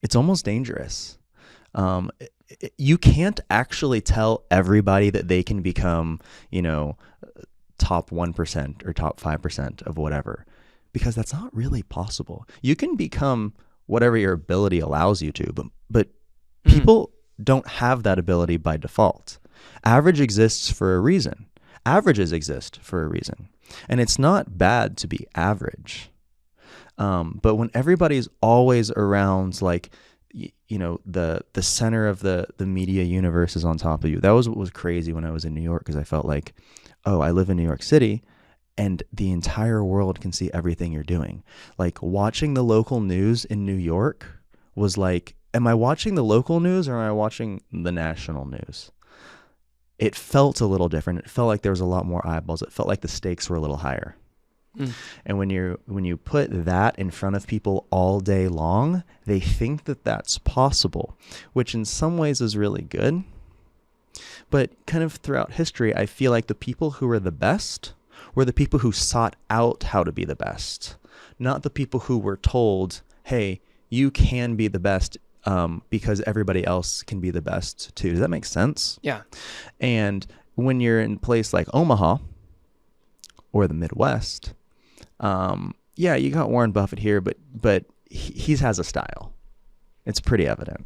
It's almost dangerous. Um, you can't actually tell everybody that they can become, you know, top 1% or top 5% of whatever, because that's not really possible. You can become whatever your ability allows you to, but people don't have that ability by default. Average exists for a reason. Averages exist for a reason. And it's not bad to be average. But when everybody's always around, like, the center of the media universe is on top of you. That was what was crazy when I was in New York, because I felt like, oh, I live in New York City and the entire world can see everything you're doing. Like, watching the local news in New York was like, am I watching the local news or am I watching the national news? It felt a little different. It felt like there was a lot more eyeballs. It felt like the stakes were a little higher. And when you put that in front of people all day long, they think that that's possible, which in some ways is really good. But kind of throughout history, I feel like the people who were the best were the people who sought out how to be the best, not the people who were told, hey, you can be the best because everybody else can be the best too. Does that make sense? Yeah. And when you're in a place like Omaha or the Midwest, yeah, you got Warren Buffett here, but he has a style. It's pretty evident.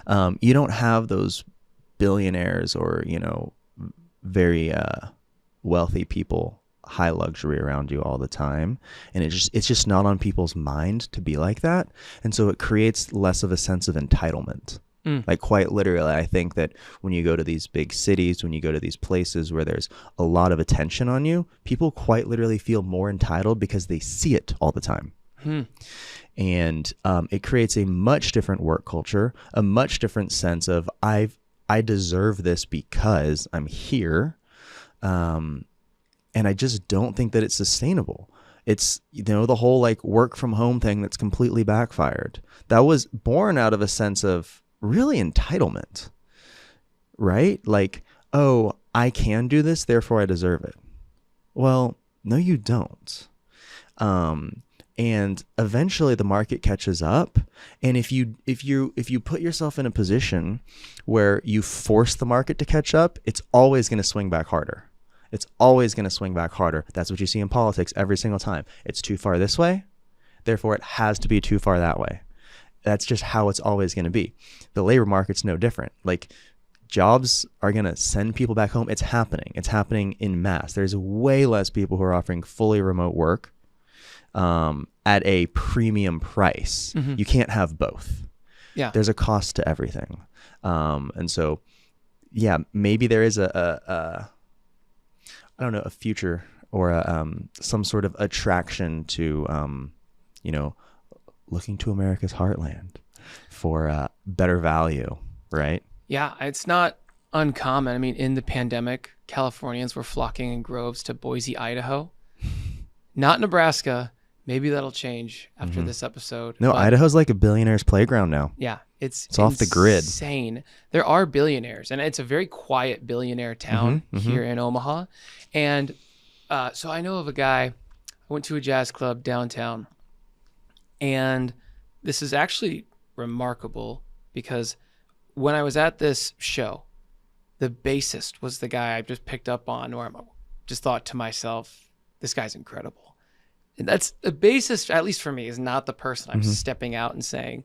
You don't have those billionaires or, very wealthy people, high luxury around you all the time, and it's just not on people's mind to be like that, and so it creates less of a sense of entitlement. Like, quite literally, I think that when you go to these big cities, when you go to these places where there's a lot of attention on you, people quite literally feel more entitled because they see it all the time. And it creates a much different work culture, a much different sense of I deserve this because I'm here. And I just don't think that it's sustainable. It's, the whole like work from home thing that's completely backfired. That was born out of a sense of really entitlement, right? Like, oh, I can do this, therefore I deserve it. Well, no, you don't. And eventually the market catches up. And if you put yourself in a position where you force the market to catch up, it's always going to swing back harder. It's always going to swing back harder. That's what you see in politics every single time. It's too far this way, therefore it has to be too far that way. That's just how it's always going to be. The labor market's no different. Like, jobs are going to send people back home. It's happening. It's happening in mass. There's way less people who are offering fully remote work at a premium price. You can't have both. Yeah. There's a cost to everything. And so, yeah, maybe there is a I don't know, a future or some sort of attraction to, looking to America's heartland for better value, right? Yeah, it's not uncommon. I mean, in the pandemic, Californians were flocking in groves to Boise, Idaho. Not Nebraska. Maybe that'll change after this episode. No, but Idaho's like a billionaire's playground now. yeah, it's off the grid. Insane. There are billionaires, and it's a very quiet billionaire town here in Omaha. And so I know of a guy. I went to a jazz club downtown, and this is actually remarkable because when I was at this show, the bassist was the guy I just picked up on, where I just thought to myself, this guy's incredible. And that's the bassist, at least for me, is not the person I'm stepping out and saying,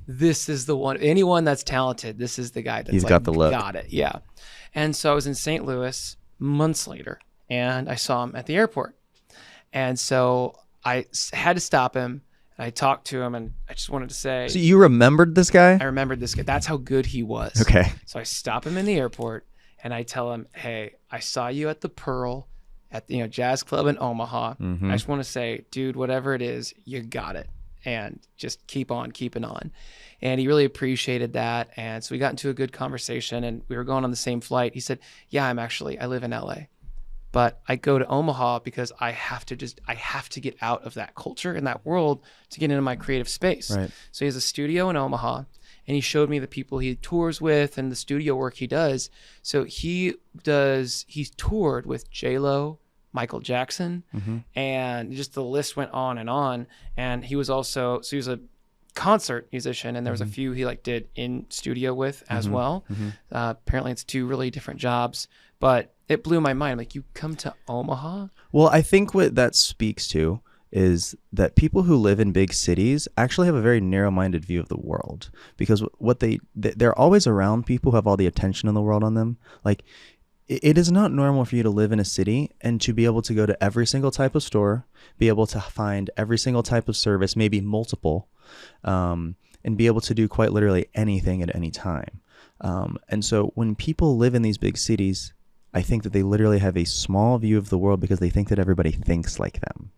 this is the one. Anyone that's talented, this is the guy that's He's got the look. Got it. Yeah. And so I was in St. Louis months later, and I saw him at the airport. And so I had to stop him, and I talked to him, and I just wanted to say. So you remembered this guy? I remembered this guy. That's how good he was. Okay. So I stop him in the airport, and I tell him, hey, I saw you at the Pearl at the jazz club in Omaha. I just want to say, dude, whatever it is, you got it. And just keep on keeping on. And he really appreciated that. And so we got into a good conversation, and we were going on the same flight. He said, yeah, I live in LA, but I go to Omaha because I have to get out of that culture and that world to get into my creative space. Right. So he has a studio in Omaha, and he showed me the people he tours with and the studio work he does. So he's toured with J-Lo, Michael Jackson, and just the list went on. And he was also, so he was a concert musician, and there was a Mm-hmm. few he like did in studio with as Mm-hmm. well. Mm-hmm. Apparently it's two really different jobs, but it blew my mind. Like, you come to Omaha? Well, I think what that speaks to is that people who live in big cities actually have a very narrow-minded view of the world, because they're always around people who have all the attention in the world on them. Like, it is not normal for you to live in a city and to be able to go to every single type of store, be able to find every single type of service, maybe multiple, and be able to do quite literally anything at any time. And so when people live in these big cities, I think that they literally have a small view of the world because they think that everybody thinks like them.